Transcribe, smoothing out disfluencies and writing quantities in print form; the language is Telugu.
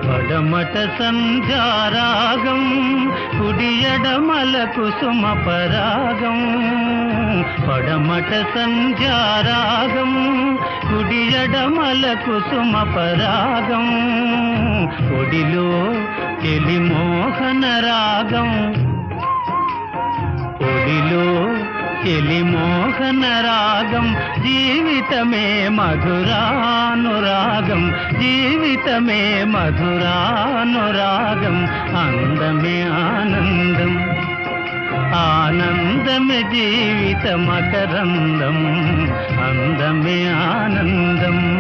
పడమట సంధ్యారాగం కుడి ఎడమల కుసుమ పరాగం. పడమట సంధ్యారాగం కుడి ఎడమల కుసుమ పరాగం. ఒడిలో చెలి మోహన రాగం. ఒడిలో చెలి మోహన రాగం. జీవితమే మధురానురాగం. జీవితమే మధురానురాగం. అందమే ఆనందం. ఆనందమే జీవిత మకరందం. అందమే ఆనందం.